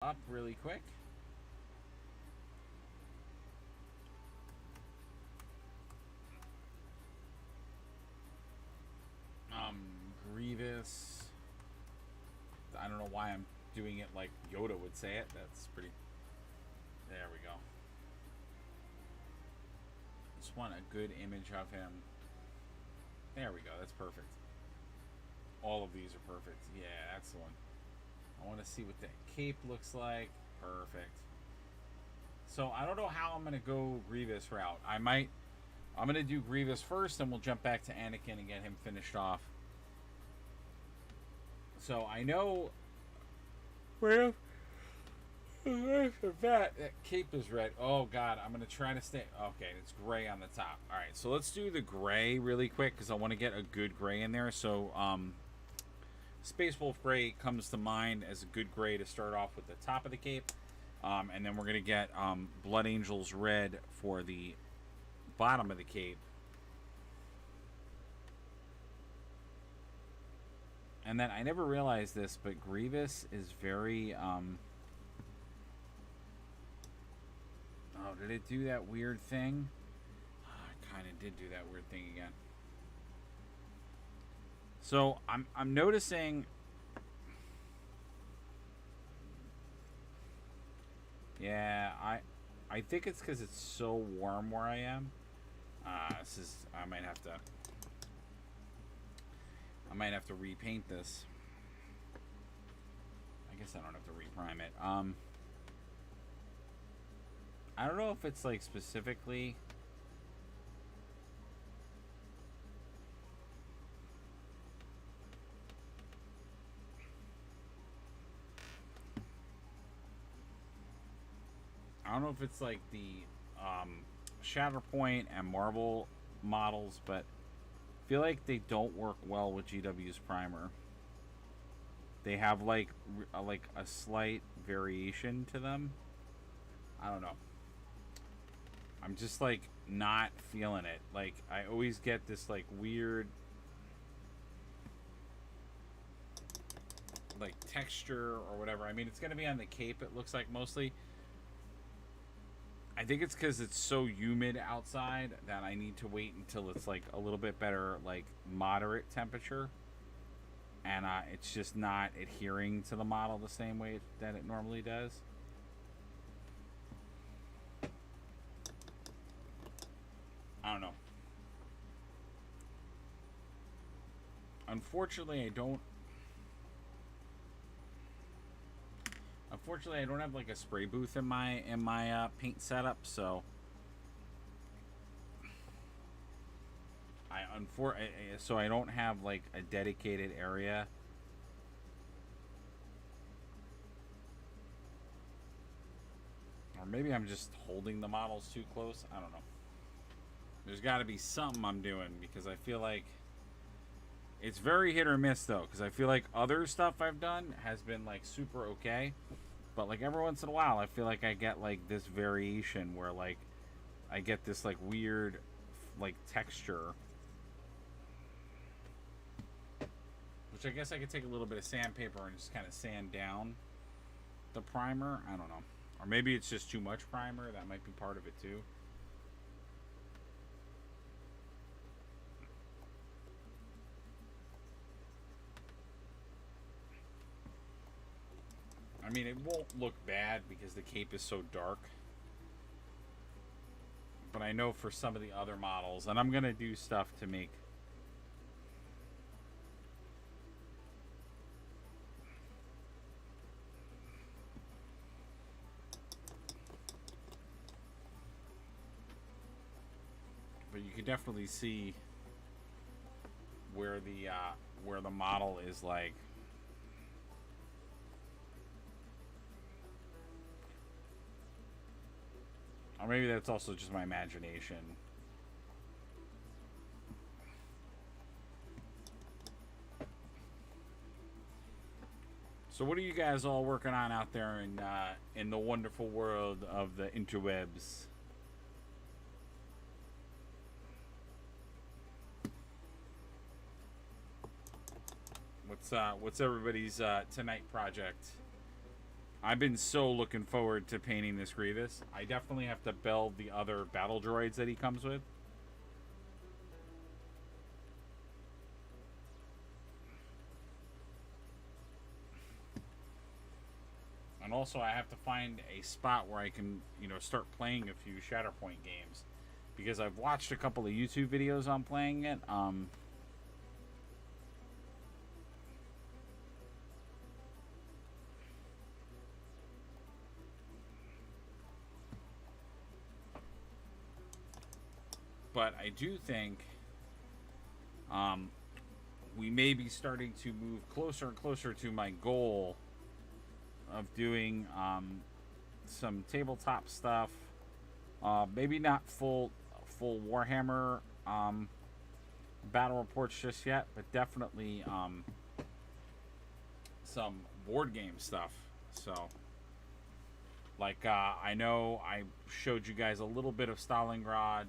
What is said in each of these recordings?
up really quick. Grievous. I don't know why I'm doing it like Yoda would say it. That's pretty... There we go. Just want a good image of him. There we go. That's perfect. All of these are perfect. Yeah, that's the one. I want to see what that cape looks like. Perfect. So I don't know how I'm going to go Grievous route. I'm going to do Grievous first, and we'll jump back to Anakin and get him finished off. So I know... Well... That cape is red. Oh god, I'm gonna try to stay. Okay, it's gray on the top. All right, so let's do the gray really quick because I want to get a good gray in there. So, Space Wolf gray comes to mind as a good gray to start off with the top of the cape, and then we're gonna get Blood Angels red for the bottom of the cape. And then I never realized this, but Grievous is very Oh, did it do that weird thing? Oh, it kind of did do that weird thing again. So I'm noticing. Yeah, I think it's because it's so warm where I am. This is I might have to repaint this. I guess I don't have to reprime it. I don't know if it's like specifically. I don't know if it's like the Shatterpoint and Marvel models, but I feel like they don't work well with GW's primer. They have like a slight variation to them. I don't know. I'm just like not feeling it. Like I always get this like weird like texture or whatever. I mean, it's going to be on the cape, it looks like mostly. I think it's because it's so humid outside that I need to wait until it's like a little bit better, like moderate temperature. And it's just not adhering to the model the same way that it normally does. I don't know. Unfortunately, I don't have like a spray booth in my paint setup, so I don't have like a dedicated area. Or maybe I'm just holding the models too close. I don't know. There's got to be something I'm doing because I feel like it's very hit or miss though, because I feel like other stuff I've done has been like super okay, but like every once in a while I feel like I get like this variation where like I get this like weird like texture, which I guess I could take a little bit of sandpaper and just kind of sand down the primer. I don't know, or maybe it's just too much primer. That might be part of it too. I mean, it won't look bad because the cape is so dark. But I know for some of the other models, and I'm going to do stuff to make... But you can definitely see where the model is like... Or maybe that's also just my imagination. So what are you guys all working on out there in the wonderful world of the interwebs? What's everybody's tonight project? I've been so looking forward to painting this Grievous. I definitely have to build the other battle droids that he comes with. And also, I have to find a spot where I can, start playing a few Shatterpoint games, because I've watched a couple of YouTube videos on playing it. But I do think we may be starting to move closer and closer to my goal of doing some tabletop stuff. Maybe not full Warhammer battle reports just yet, but definitely some board game stuff. So, like, I know I showed you guys a little bit of Stalingrad,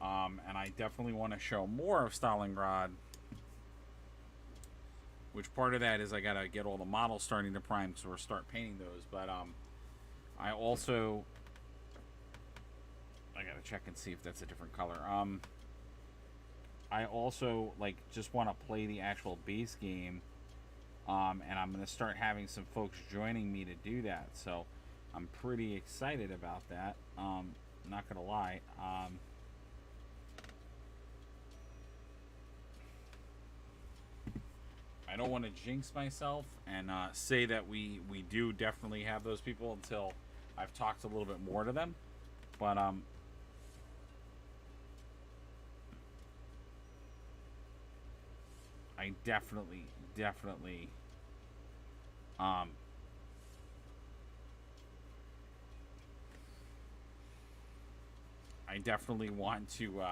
and I definitely want to show more of Stalingrad. Which part of that is I gotta get all the models starting to prime, so we'll start painting those. But I also gotta check and see if that's a different color. I also just want to play the actual base game, and I'm gonna start having some folks joining me to do that. So I'm pretty excited about that. Not gonna lie. I don't want to jinx myself and say that we do definitely have those people until I've talked a little bit more to them. But I definitely want to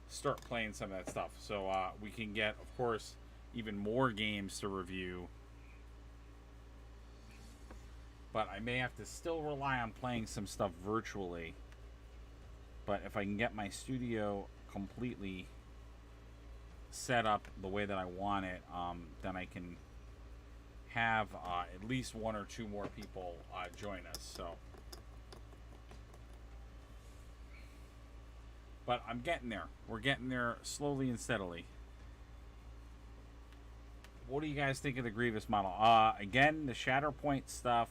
start playing some of that stuff, so we can get, of course, even more games to review. But I may have to still rely on playing some stuff virtually. But if I can get my studio completely set up the way that I want it, then I can have at least one or two more people join us. So, but I'm getting there. We're getting there slowly and steadily. What do you guys think of the Grievous model? Again, the Shatterpoint stuff.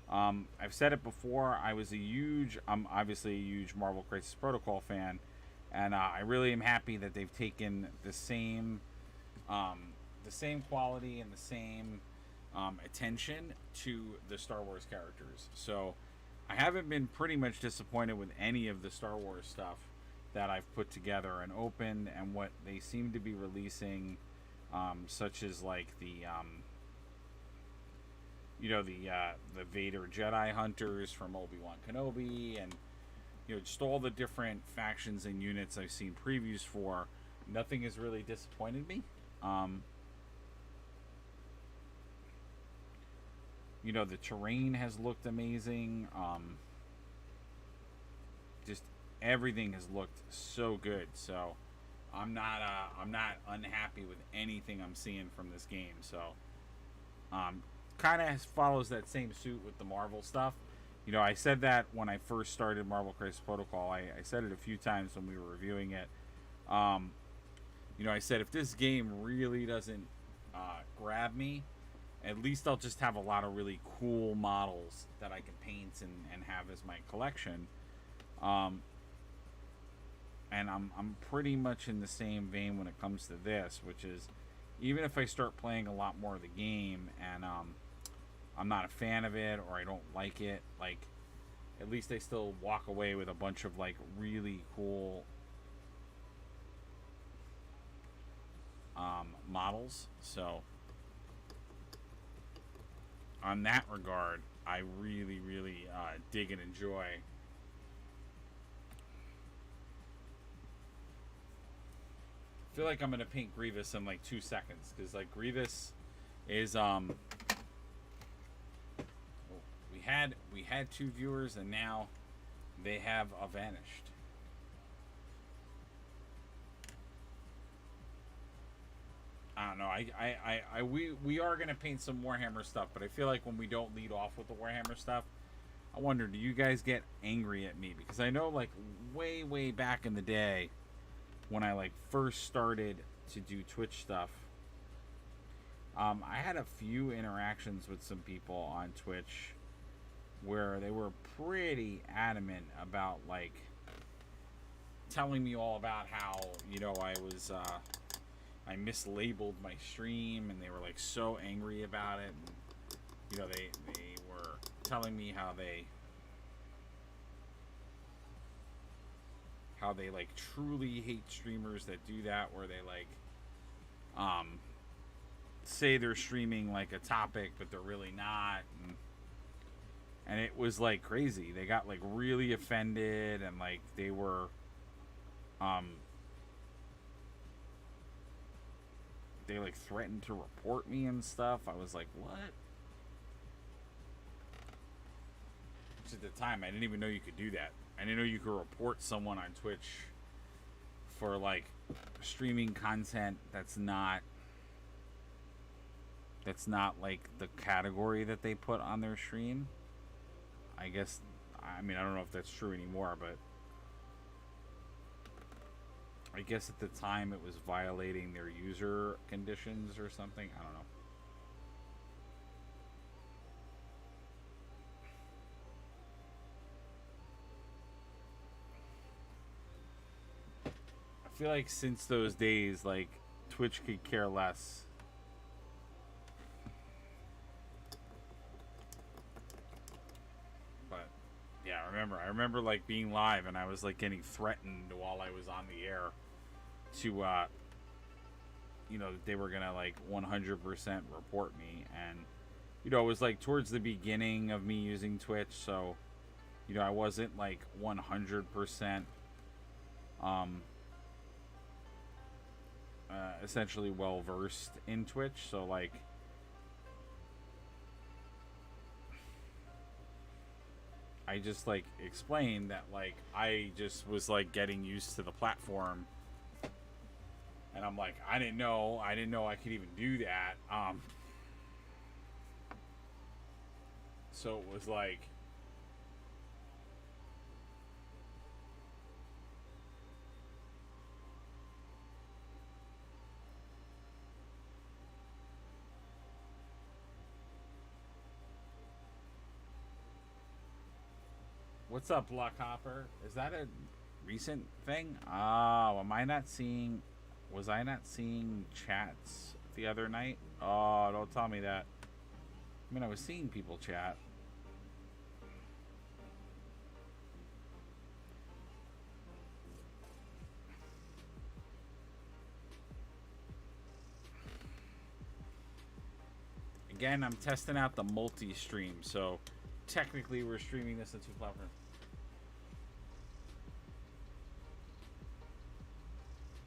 I've said it before. I'm obviously a huge Marvel Crisis Protocol fan, and I really am happy that they've taken the same quality and the same attention to the Star Wars characters. So I haven't been pretty much disappointed with any of the Star Wars stuff that I've put together and opened, and what they seem to be releasing. Such as like the Vader Jedi Hunters from Obi-Wan Kenobi, and just all the different factions and units I've seen previews for. Nothing has really disappointed me. The terrain has looked amazing. Just everything has looked so good. So I'm not unhappy with anything I'm seeing from this game. So kind of follows that same suit with the Marvel stuff. I said that when I first started Marvel Crisis Protocol. I said it a few times when we were reviewing it. I said if this game really doesn't grab me, at least I'll just have a lot of really cool models that I can paint and have as my collection. And I'm pretty much in the same vein when it comes to this, which is, even if I start playing a lot more of the game and I'm not a fan of it, or I don't like it, at least I still walk away with a bunch of really cool models. So on that regard, I really dig and enjoy. I feel like I'm gonna paint Grievous in 2 seconds, because Grievous is we had 2 viewers, and now they have vanished. I don't know. we are gonna paint some Warhammer stuff, but I feel like when we don't lead off with the Warhammer stuff, I wonder, do you guys get angry at me? Because I know, like, way back in the day, when I like first started to do Twitch stuff, I had a few interactions with some people on Twitch where they were pretty adamant about, like, telling me all about how, you know, I mislabeled my stream, and they were like so angry about it. And, you know, they were telling me how they like truly hate streamers that do that, where they like say they're streaming like a topic but they're really not, and it was like crazy. They got like really offended, and like they were they like threatened to report me and stuff. I was like, what? Which at the time I didn't even know you could do that. I didn't know you could report someone on Twitch for like streaming content that's not like the category that they put on their stream. I guess, I mean, I don't know if that's true anymore, but I guess at the time it was violating their user conditions or something. I don't know. I feel like since those days, like, Twitch could care less. But yeah, I remember like being live, and I was like getting threatened while I was on the air to you know, they were gonna like 100% report me. And you know, it was like towards the beginning of me using Twitch, so you know, I wasn't like 100% essentially well versed in Twitch. So like, I just like explained that like I just was like getting used to the platform, and I'm like, I didn't know I could even do that. So it was like, what's up, Blockhopper? Is that a recent thing? Oh, am I not seeing? Was I not seeing chats the other night? Oh, don't tell me that. I mean, I was seeing people chat. Again, I'm testing out the multi-stream, so technically we're streaming this on 2 platforms.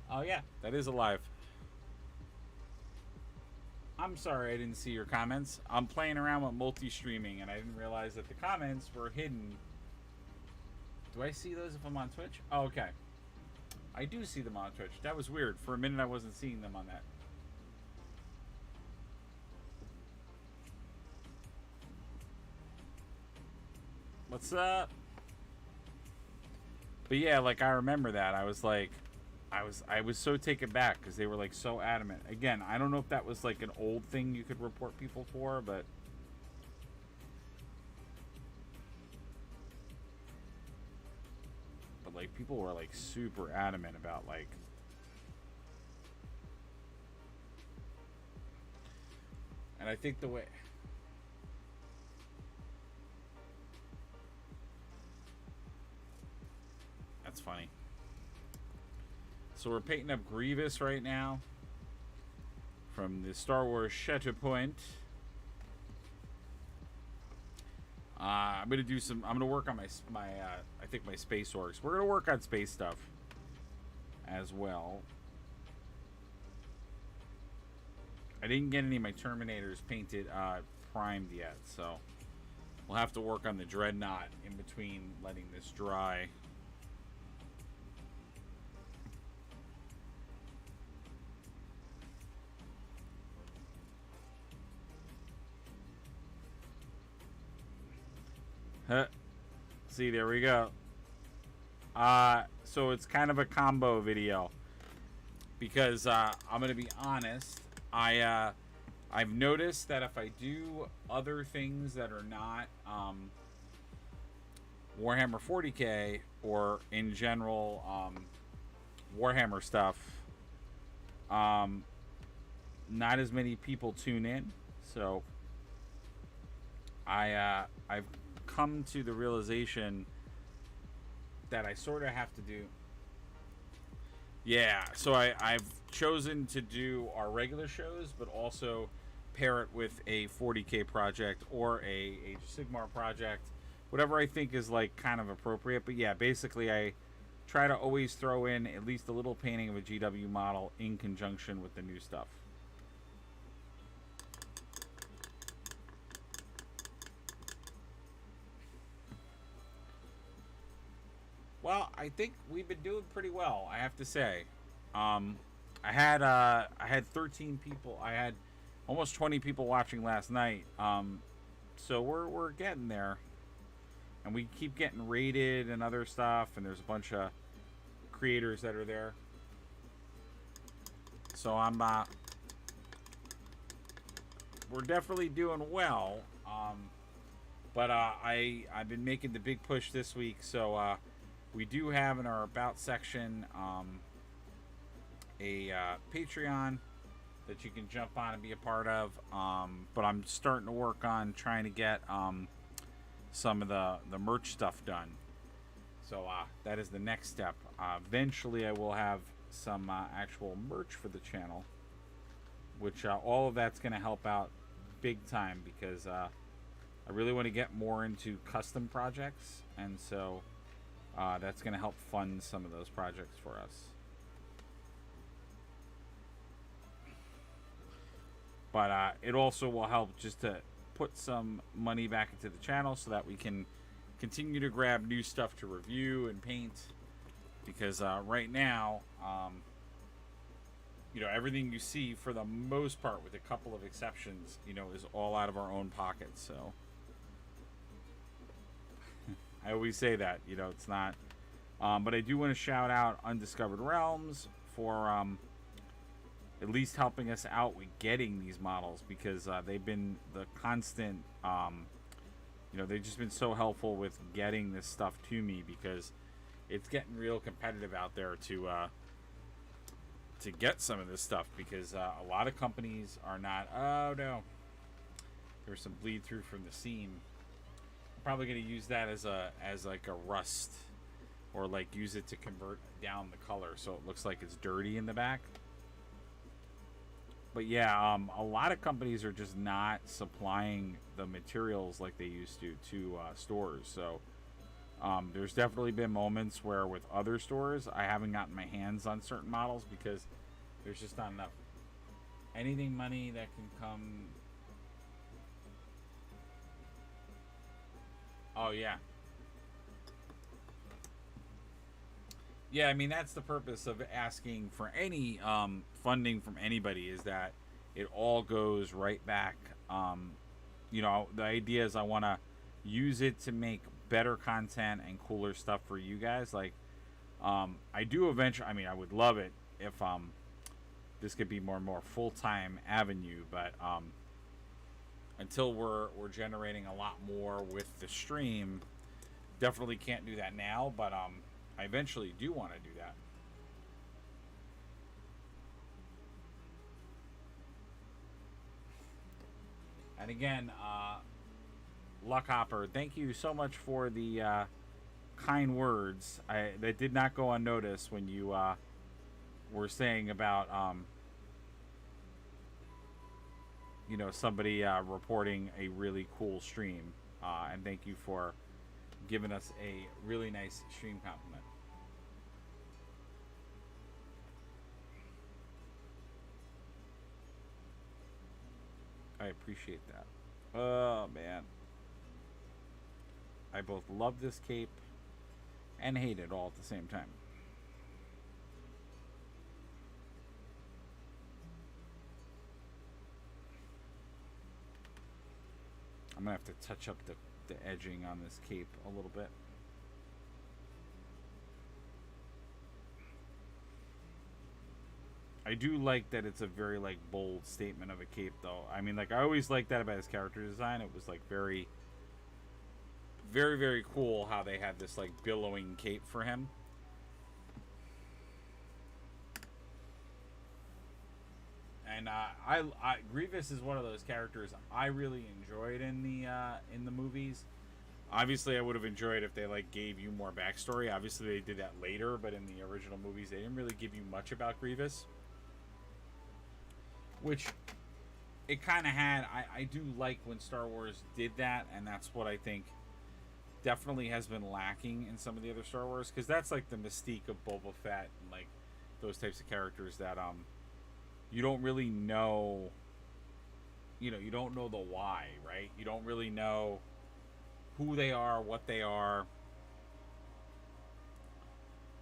Oh yeah, that is alive. I'm sorry I didn't see your comments. I'm playing around with multi-streaming, and I didn't realize that the comments were hidden. Do I see those if I'm on Twitch? Oh, okay. I do see them on Twitch. That was weird. For a minute I wasn't seeing them on that. What's up? But yeah, like, I remember that. I was like, I was so taken back because they were like so adamant. Again, I don't know if that was like an old thing you could report people for, but like people were like super adamant about like, and I think the way, that's funny. So we're painting up Grievous right now from the Star Wars Shatterpoint. I'm gonna do some. I'm gonna work on my I think my space orcs. We're gonna work on space stuff as well. I didn't get any of my Terminators painted primed yet, so we'll have to work on the Dreadnought in between letting this dry. See, there we go. So it's kind of a combo video because I'm gonna be honest. I've noticed that if I do other things that are not Warhammer 40k or in general Warhammer stuff, not as many people tune in. So I've come to the realization that I sort of have to do. Yeah, so I've chosen to do our regular shows, but also pair it with a 40k project or a Age of Sigmar project, whatever I think is like kind of appropriate. But yeah, basically I try to always throw in at least a little painting of a GW model in conjunction with the new stuff. Well, I think we've been doing pretty well, I have to say. I had 13 people. I had almost 20 people watching last night. So we're getting there, and we keep getting rated and other stuff. And there's a bunch of creators that are there. So we're definitely doing well. But I've been making the big push this week. So we do have in our About section a Patreon that you can jump on and be a part of. But I'm starting to work on trying to get some of the merch stuff done. So that is the next step. Eventually I will have some actual merch for the channel, which all of that's going to help out big time because I really want to get more into custom projects, and so that's going to help fund some of those projects for us. But it also will help just to put some money back into the channel so that we can continue to grab new stuff to review and paint. Because right now, you know, everything you see for the most part, with a couple of exceptions, you know, is all out of our own pockets. So I always say that, you know, it's not. But I do want to shout out Undiscovered Realms for at least helping us out with getting these models, because they've been the constant, you know, they've just been so helpful with getting this stuff to me, because it's getting real competitive out there to get some of this stuff, because a lot of companies are not. Oh no, there's some bleed through from the seam. I'm probably going to use that as like a rust, or like use it to convert down the color so it looks like it's dirty in the back. But yeah, a lot of companies are just not supplying the materials like they used to stores. So there's definitely been moments where with other stores I haven't gotten my hands on certain models because there's just not enough. Anything money that can come. Oh yeah. Yeah, I mean, that's the purpose of asking for any funding from anybody, is that it all goes right back. You know, the idea is I want to use it to make better content and cooler stuff for you guys. Like, I do eventually, I mean, I would love it if this could be more and more full-time avenue, but until we're generating a lot more with the stream, definitely can't do that now, but I eventually do want to do that. And again, Luckhopper, thank you so much for the kind words. That did not go unnoticed when you were saying about you know, somebody reporting a really cool stream, and thank you for giving us a really nice stream compliment. I appreciate that. Oh man, I both love this cape and hate it all at the same time. I'm gonna have to touch up the the edging on this cape a little bit. I do like that it's a very like bold statement of a cape, though. I mean, like I always liked that about his character design. It was like very, very, very cool how they had this like billowing cape for him. And I Grievous is one of those characters I really enjoyed in the movies. Obviously, I would have enjoyed if they like gave you more backstory. Obviously, they did that later, but in the original movies, they didn't really give you much about Grievous. Which it kind of had. I do like when Star Wars did that, and that's what I think definitely has been lacking in some of the other Star Wars, because that's like the mystique of Boba Fett and like those types of characters that you don't really know. You know, you don't know the why, right? You don't really know who they are, what they are.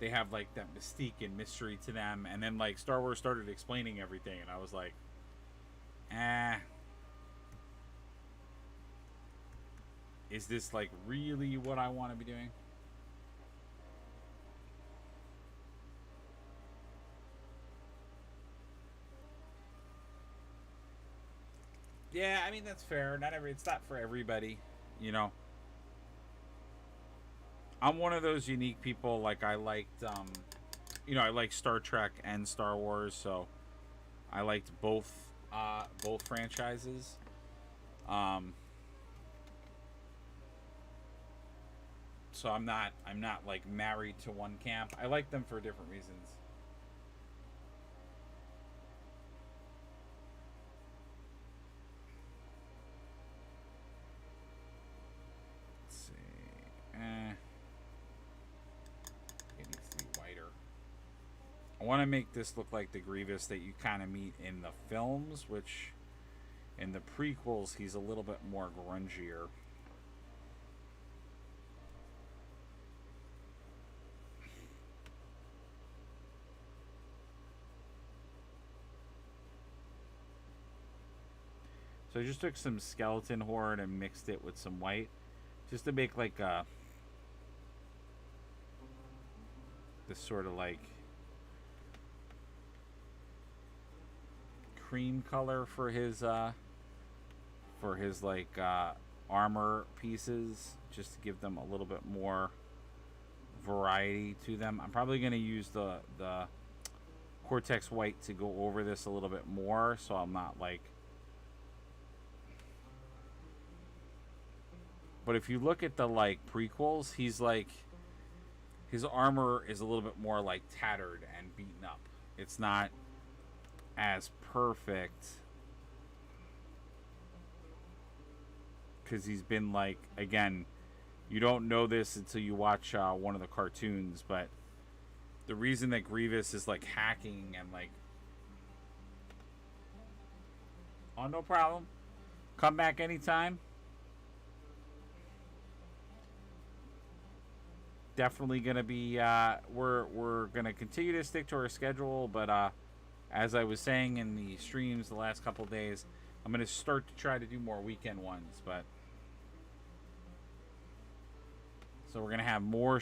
They have like that mystique and mystery to them, and then like Star Wars started explaining everything, and I was like, is this like really what I want to be doing? Yeah, I mean that's fair. It's not for everybody, you know. I'm one of those unique people. Like I liked, I like Star Trek and Star Wars, so I liked both franchises. Um, so I'm not like married to one camp. I like them for different reasons. Let's see. It needs to be whiter. I want to make this look like the Grievous that you kind of meet in the films, which in the prequels he's a little bit more grungier. So I just took some skeleton horn and mixed it with some white, just to make like this sort of like cream color for his like armor pieces, just to give them a little bit more variety to them. I'm probably going to use the Cortex white to go over this a little bit more, so I'm not like. But if you look at the like prequels, he's like his armor is a little bit more like tattered and beaten up. It's not as perfect because he's been like, again, you don't know this until you watch one of the cartoons, but the reason that Grievous is like hacking and like, oh, no problem, come back anytime. Definitely gonna be we're gonna continue to stick to our schedule, but as I was saying in the streams the last couple of days, I'm gonna start to try to do more weekend ones. But so we're gonna have more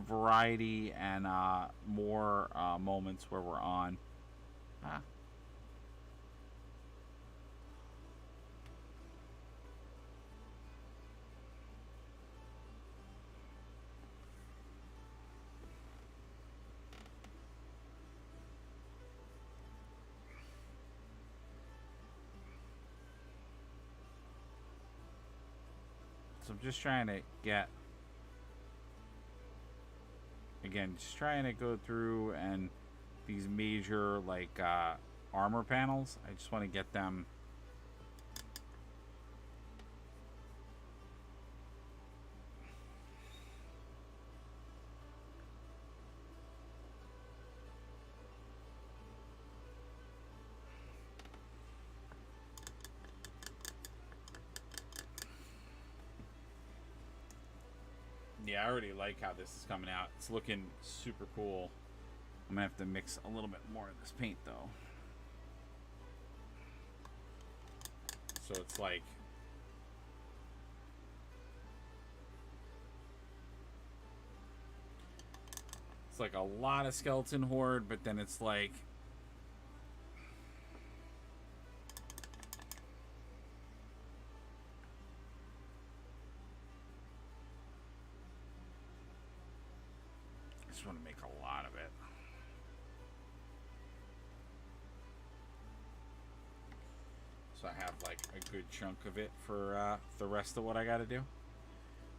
variety and more moments where we're on. So I'm just trying to get, again, just trying to go through and these major like armor panels. I just want to get them. Yeah, I already like how this is coming out. It's looking super cool. I'm gonna have to mix a little bit more of this paint though. So it's like It's like a lot of skeleton horde, but then it's like I just want to make a lot of it. So I have like a good chunk of it for the rest of what I got to do.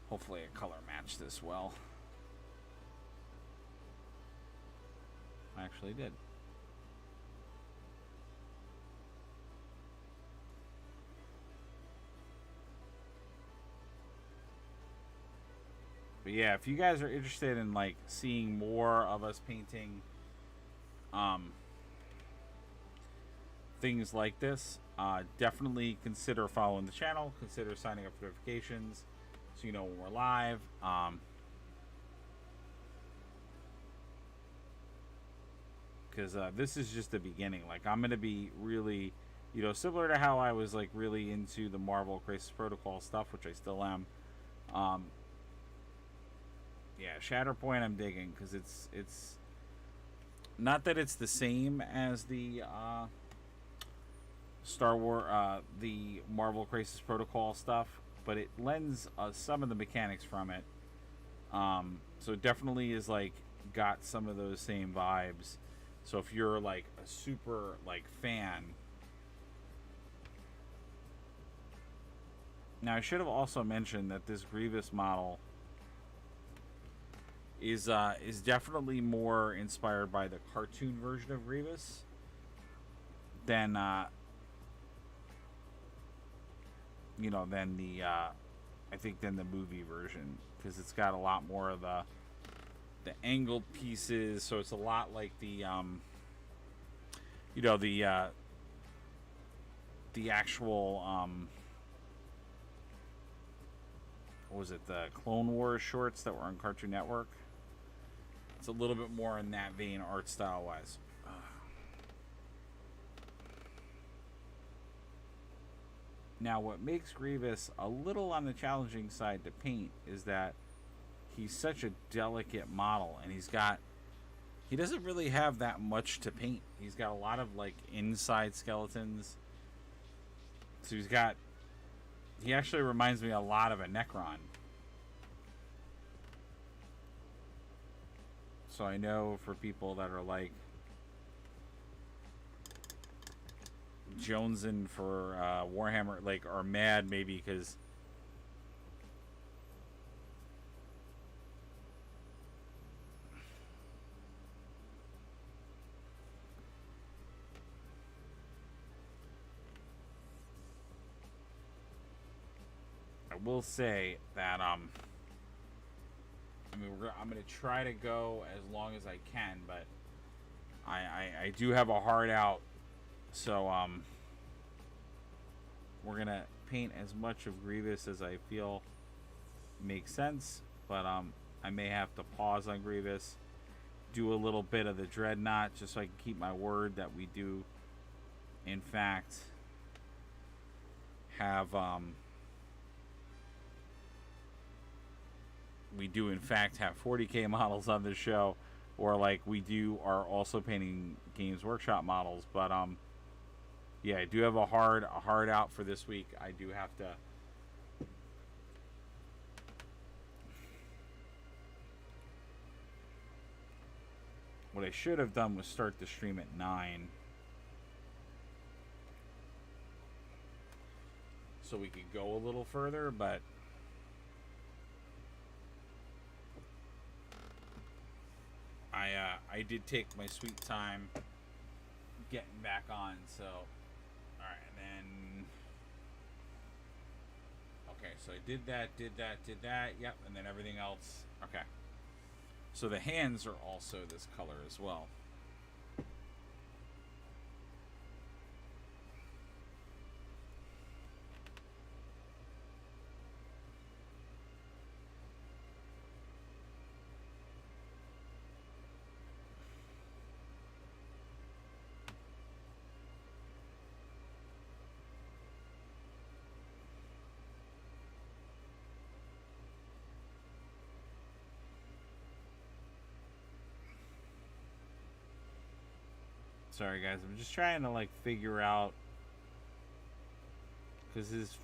Hopefully I color match this well. I actually did. But yeah, if you guys are interested in like seeing more of us painting things like this, definitely consider following the channel. Consider signing up for notifications so you know when we're live. Because this is just the beginning. Like, I'm going to be really, you know, similar to how I was like really into the Marvel Crisis Protocol stuff, which I still am. Yeah, Shatterpoint I'm digging because it's not that it's the same as the Star Wars, the Marvel Crisis Protocol stuff, but it lends some of the mechanics from it. So it definitely is like got some of those same vibes. So if you're like a super like fan. Now I should have also mentioned that this Grievous model is definitely more inspired by the cartoon version of Grievous than you know, than the I think than the movie version, because it's got a lot more of the angled pieces, so it's a lot like the you know, the actual what was it, the Clone Wars shorts that were on Cartoon Network. It's a little bit more in that vein, art style wise. Now, what makes Grievous a little on the challenging side to paint is that he's such a delicate model, and he doesn't really have that much to paint. He's got a lot of like inside skeletons. So he actually reminds me a lot of a Necron. So I know for people that are like jonesing for Warhammer, like, are mad maybe because I will say that I mean, I'm gonna try to go as long as I can, but I do have a hard out, so we're gonna paint as much of Grievous as I feel makes sense, but I may have to pause on Grievous, do a little bit of the Dreadnought just so I can keep my word that we do in fact have we do in fact have 40K models on this show, or like we are also painting Games Workshop models. But yeah, I do have a hard out for this week. I do have to what I should have done was start the stream at 9 so we could go a little further, but I did take my sweet time getting back on, so alright, and then okay, so I did that, yep, and then everything else. Okay, so the hands are also this color as well. Sorry guys, I'm just trying to like figure out, because his,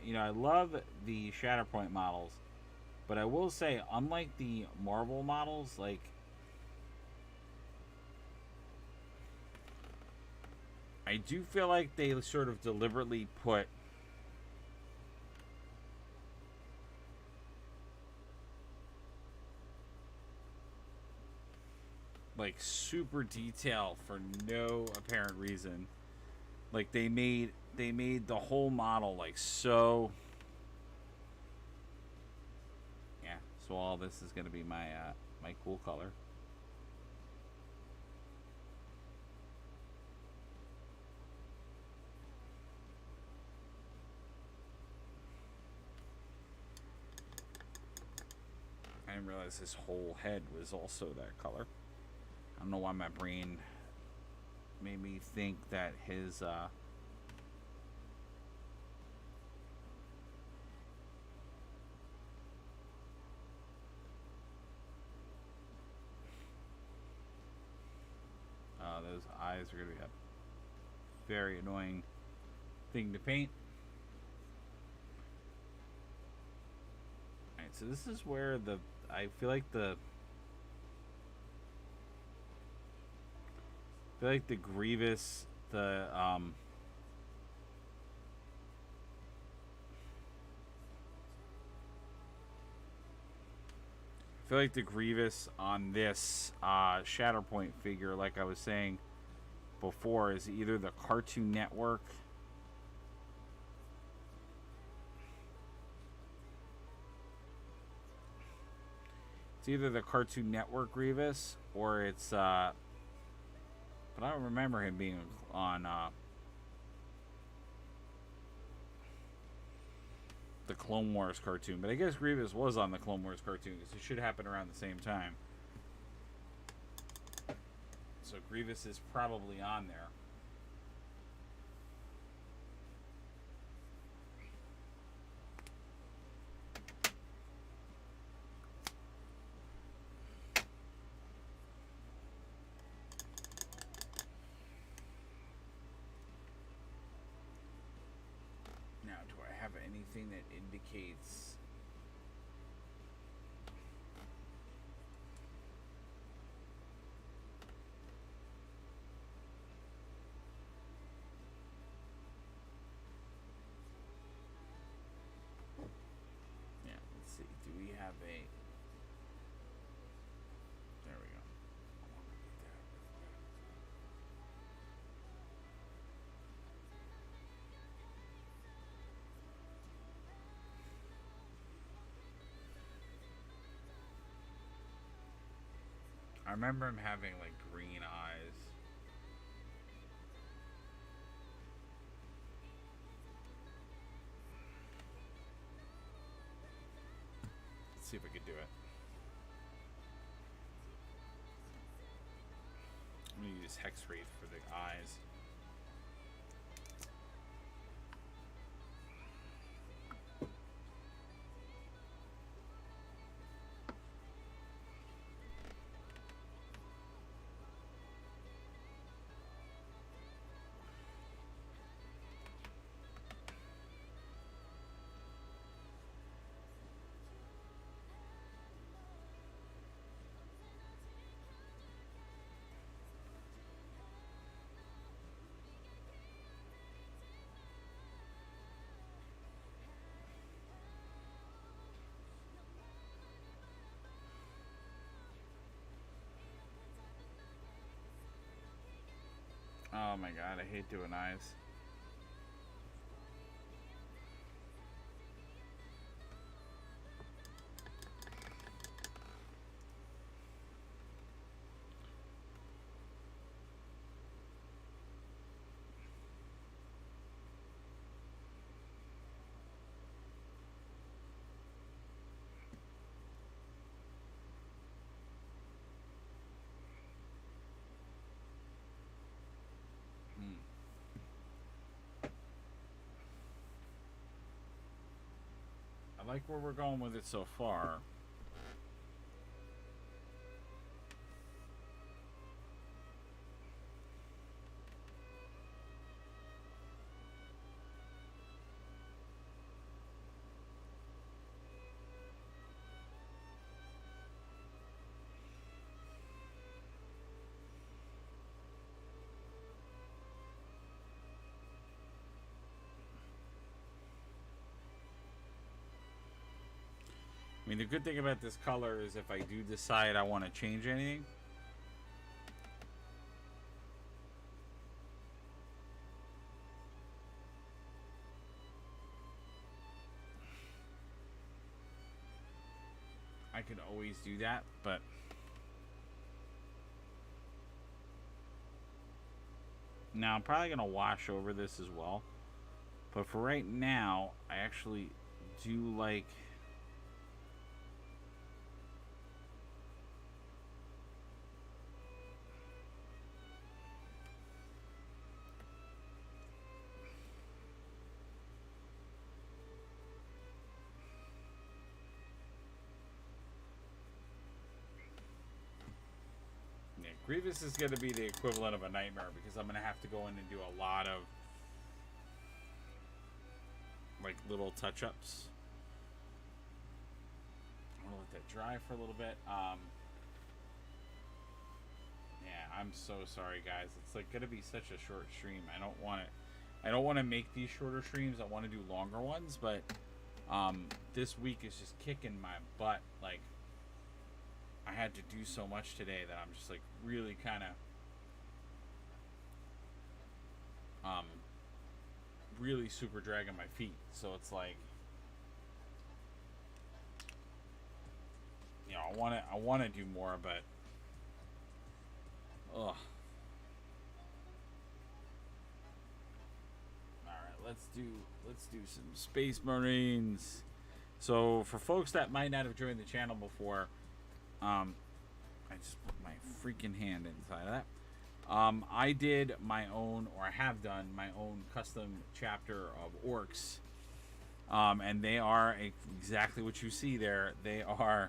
you know, I love the Shatterpoint models, but I will say, unlike the Marvel models, like, I do feel like they sort of deliberately put like super detail for no apparent reason. Like they made the whole model like so. Yeah, so all this is gonna be my my cool color. I didn't realize his whole head was also that color. I don't know why my brain made me think that his those eyes are gonna be a very annoying thing to paint. Alright, so this is where I feel like the Grievous, I feel like the Grievous on this Shatterpoint figure, like I was saying before, is either the Cartoon Network Grievous, or it's but I don't remember him being on the Clone Wars cartoon, but I guess Grievous was on the Clone Wars cartoon because it should happen around the same time. So Grievous is probably on there. Now, do I have anything that indicates... Yeah, let's see. Do we have a... There we go. I remember him having like green eyes. Let's see if we could do it. I'm gonna use Hex Wraith for the eyes. Oh my god, I hate doing eyes. I like where we're going with it so far. mean, the good thing about this color is if I do decide I want to change anything, I could always do that, but now I'm probably going to wash over this as well. But for right now, I actually do like... Yeah, Grievous is going to be the equivalent of a nightmare because I'm going to have to go in and do a lot of like little touch-ups. I'm gonna let that dry for a little bit. Yeah, I'm so sorry, guys. It's like gonna be such a short stream. I don't want to make these shorter streams. I want to do longer ones, but this week is just kicking my butt. Like, I had to do so much today that I'm just like really kind of really super dragging my feet. So it's like, you know, I want to do more, but ugh. All right, let's do some Space Marines. So for folks that might not have joined the channel before, I just put my freaking hand inside of that. I did my own, or I have done my own custom chapter of orcs, and they are exactly what you see there. They are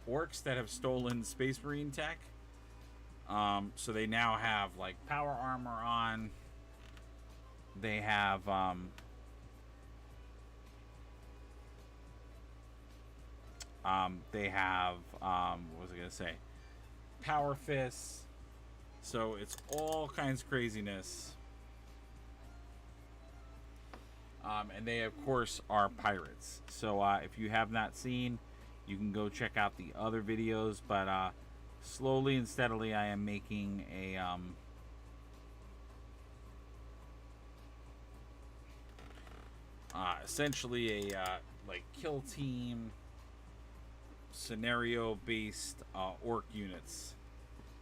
orcs that have stolen Space Marine tech. So they now have like power armor on. They have what was I gonna say? Power fists. So it's all kinds of craziness. And they of course are pirates. So if you have not seen, you can go check out the other videos. But slowly and steadily, I am making a essentially a like kill team scenario based orc units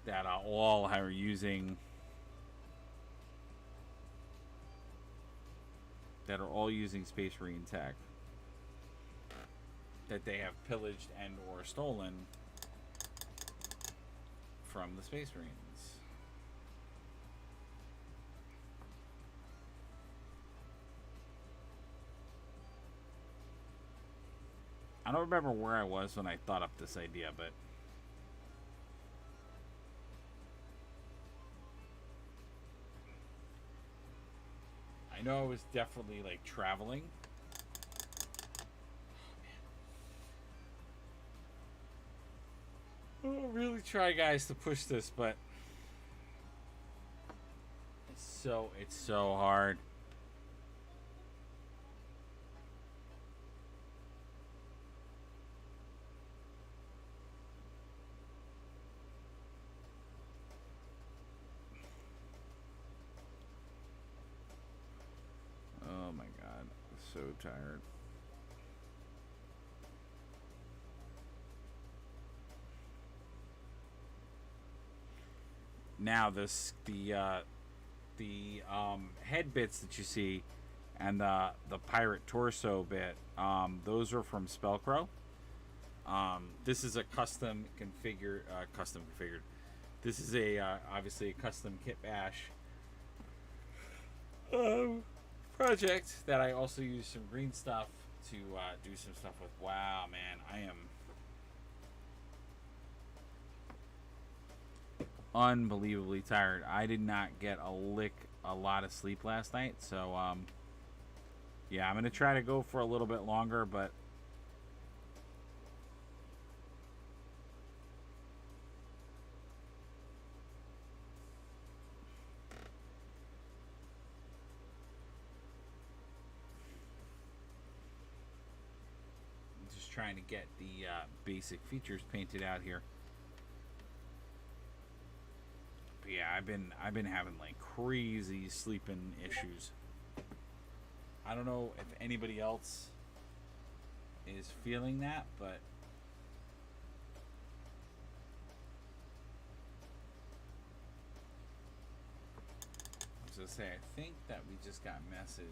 that all are using Space Marine tech that they have pillaged and or stolen from the Space Marines. I don't remember where I was when I thought up this idea, but I know I was definitely like traveling. I'll really try, guys, to push this, but it's so hard. Oh my god, I'm so tired. Now the head bits that you see and the pirate torso bit, those are from Spellcrow. This is a custom configured. This is a obviously a custom kit bash project that I also use some green stuff to do some stuff with. Wow, man, I am unbelievably tired. I did not get a lot of sleep last night, so yeah, I'm gonna try to go for a little bit longer, but just trying to get the basic features painted out here. But yeah, I've been having like crazy sleeping issues. I don't know if anybody else is feeling that, but I was gonna say, I think that we just got messaged.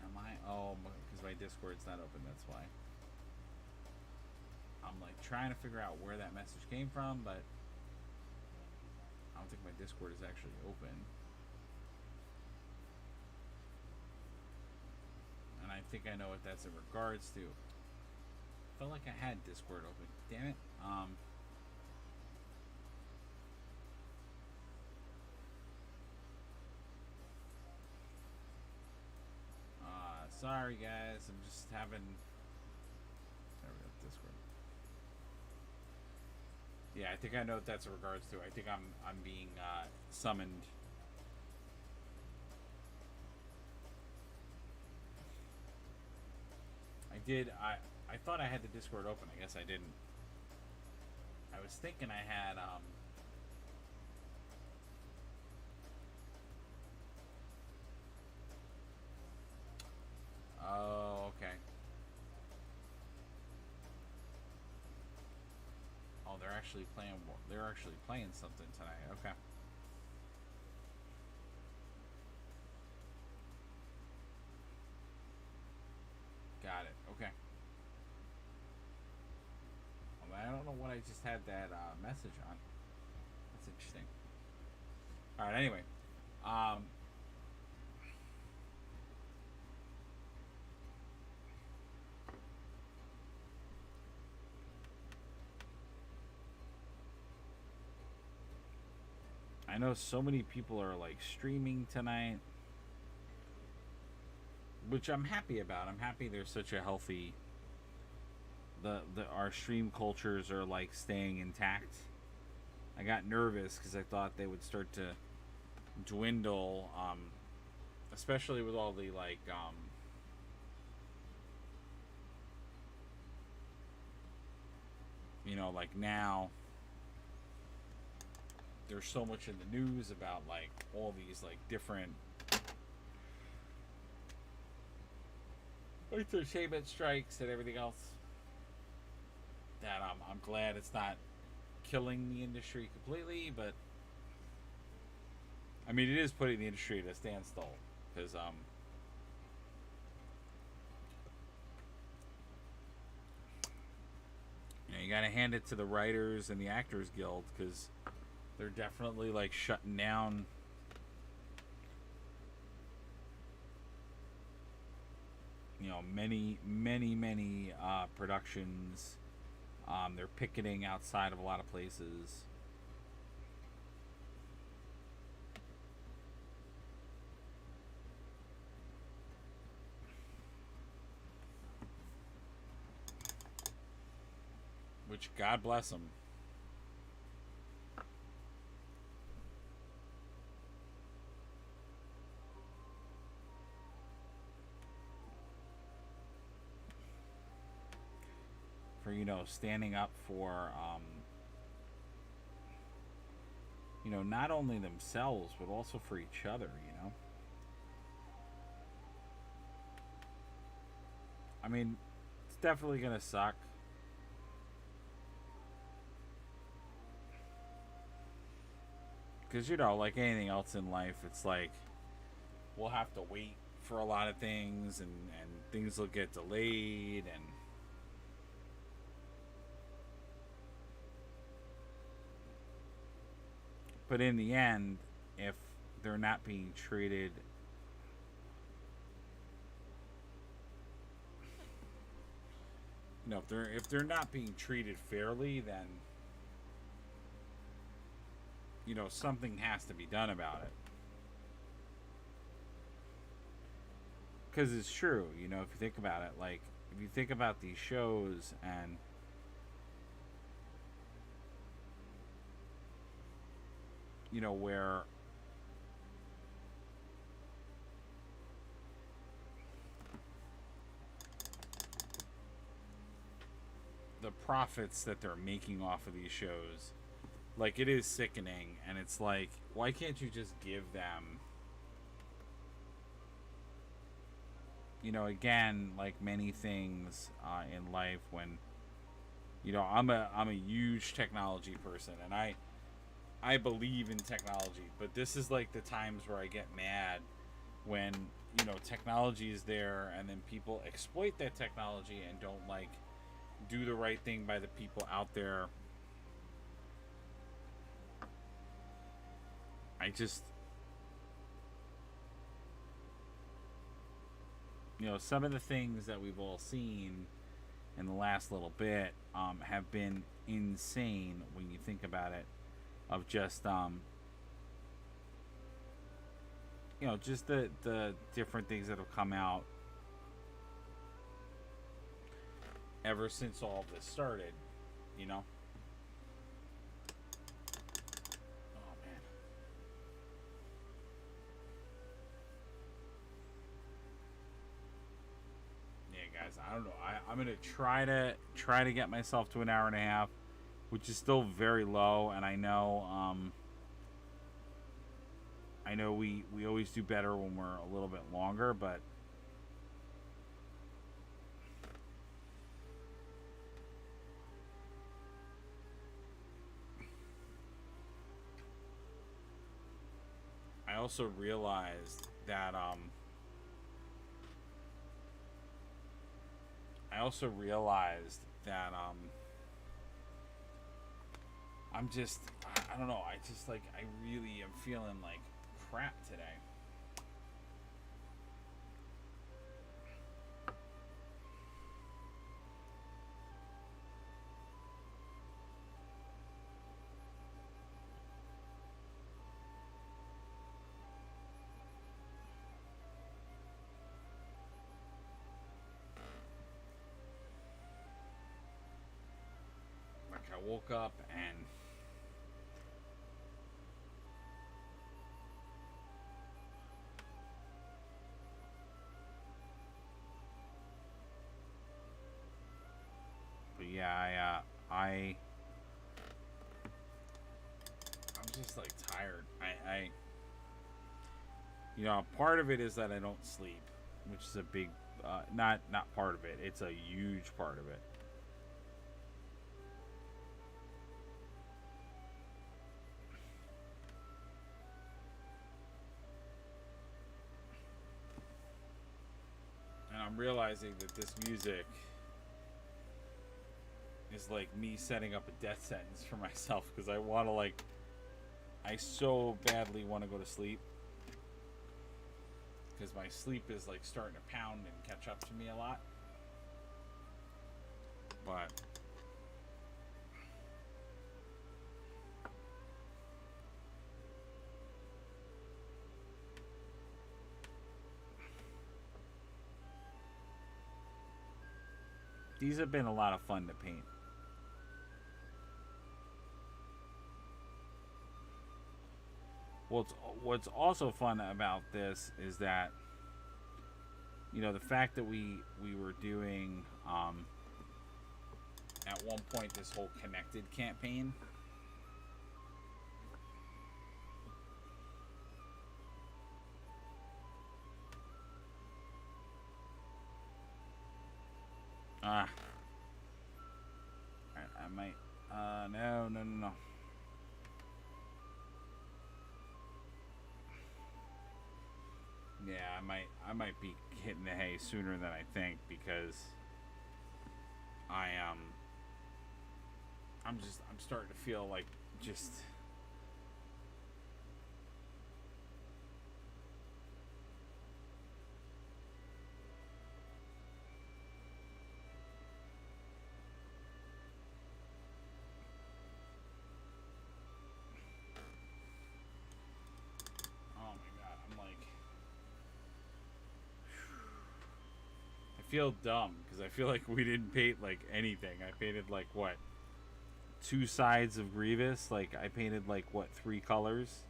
Am I? Oh, because my Discord's not open. That's why. I'm like trying to figure out where that message came from, but I don't think my Discord is actually open. And I think I know what that's in regards to. Felt like I had Discord open. Damn it. Sorry guys, I'm just having. There we go, Discord. Yeah, I think I know what that's in regards to. I think I'm being summoned. I thought I had the Discord open. I guess I didn't. I was thinking I had Oh, okay. Oh, they're actually playing. They're actually playing something tonight. Okay. Got it. Okay. Well, I don't know what I just had that message on. That's interesting. All right. Anyway, I know so many people are like streaming tonight, which I'm happy about. I'm happy there's such a healthy. The our stream cultures are like staying intact. I got nervous because I thought they would start to dwindle, especially with all the like you know, like now there's so much in the news about like all these like different entertainment strikes and everything else that I'm glad it's not killing the industry completely, but I mean it is putting the industry at a standstill because you know, you got to hand it to the writers and the actors guild because they're definitely like shutting down you know many productions. They're picketing outside of a lot of places. Which God bless them. For you know standing up for you know not only themselves but also for each other, you know. I mean it's definitely gonna suck because you know like anything else in life it's like we'll have to wait for a lot of things and things will get delayed and but in the end if they're not being treated you know if they're not being treated fairly then you know something has to be done about it because it's true you know if you think about it like if you think about these shows and you know where the profits that they're making off of these shows, like, it is sickening. And it's like, why can't you just give them, you know, again, like many things in life, when, you know, I'm a huge technology person, and I believe in technology, but this is like the times where I get mad when, you know, technology is there and then people exploit that technology and don't, like, do the right thing by the people out there. I just, you know, some of the things that we've all seen in the last little bit have been insane when you think about it, of just you know, just the different things that have come out ever since all of this started, you know. Oh man. Yeah, guys, I don't know. I'm gonna try to get myself to an hour and a half, which is still very low, and I know we always do better when we're a little bit longer, but I also realized that I also realized that I'm just, I don't know, I just, like, I really am feeling like crap today. Like, I woke up and but yeah, I'm just, like, tired. I you know, part of it is that I don't sleep, which is a big not part of it. It's a huge part of it. And I'm realizing that this music is like me setting up a death sentence for myself, because I want to, like, I so badly want to go to sleep, because my sleep is, like, starting to pound and catch up to me a lot. But these have been a lot of fun to paint. What's also fun about this is that, you know, the fact that we were doing at one point this whole connected campaign. Ah, I might. No. Yeah, I might be hitting the hay sooner than I think, because I'm starting to feel like just, oh my god, I'm like, I feel dumb because I feel like we didn't paint, like, anything. I painted, like, what, two sides of Grievous. Like, I painted, like, what, three colors.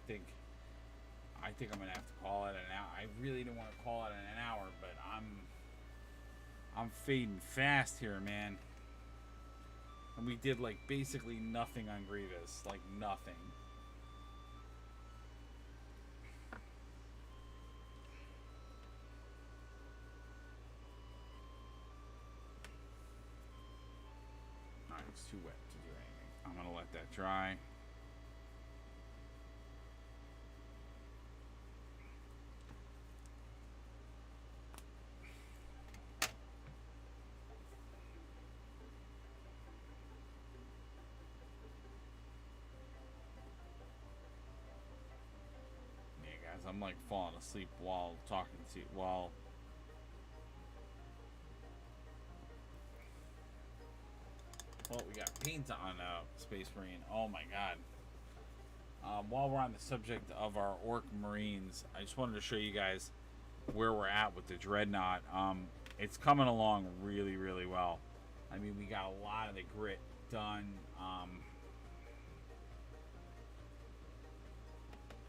I think I'm gonna have to call it an hour. I really didn't want to call it an hour, but I'm fading fast here, man. And we did like basically nothing on Grievous, like nothing. Alright, it's too wet to do anything. I'm gonna let that dry. I'm like falling asleep while talking to you. Well, we got paint on Space Marine. Oh my god. While we're on the subject of our Orc Marines, I just wanted to show you guys where we're at with the Dreadnought. It's coming along really, really well. I mean, we got a lot of the grit done.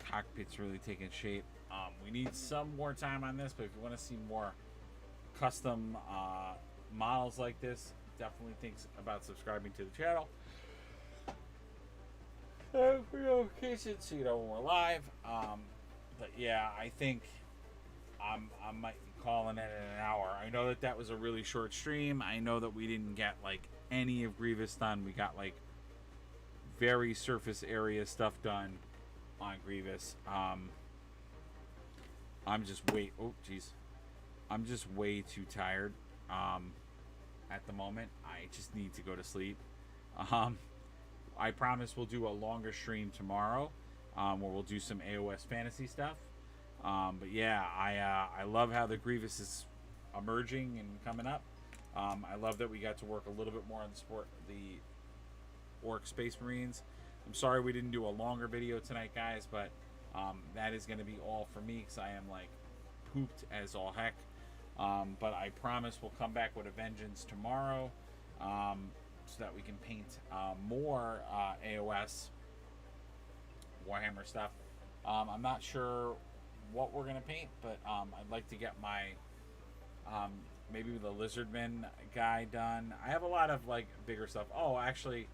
Cockpit's really taking shape. We need some more time on this, but if you want to see more custom models like this, definitely think about subscribing to the channel. For notifications, so you know when we're live. But yeah, I think I might be calling it in an hour. I know that was a really short stream. I know that we didn't get like any of Grievous done. We got like very surface area stuff done on Grievous. I'm just way too tired at the moment. I just need to go to sleep. I promise we'll do a longer stream tomorrow where we'll do some AOS fantasy stuff. But yeah, I love how the Grievous is emerging and coming up. I love that we got to work a little bit more on the Orc Space Marines. I'm sorry we didn't do a longer video tonight, guys, but that is going to be all for me because I am like pooped as all heck. But I promise we'll come back with a vengeance tomorrow so that we can paint more AOS Warhammer stuff. I'm not sure what we're going to paint, but I'd like to get my maybe the Lizardman guy done. I have a lot of like bigger stuff. Oh, actually,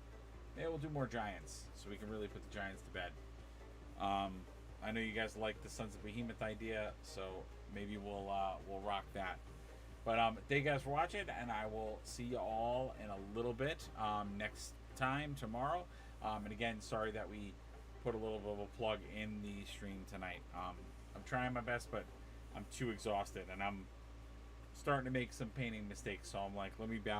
maybe we'll do more giants so we can really put the giants to bed. I know you guys like the Sons of Behemoth idea, so maybe we'll rock that. But thank you guys for watching, and I will see you all in a little bit next time tomorrow. And again, sorry that we put a little bit of a plug in the stream tonight. I'm trying my best, but I'm too exhausted, and I'm starting to make some painting mistakes. So I'm like, let me bow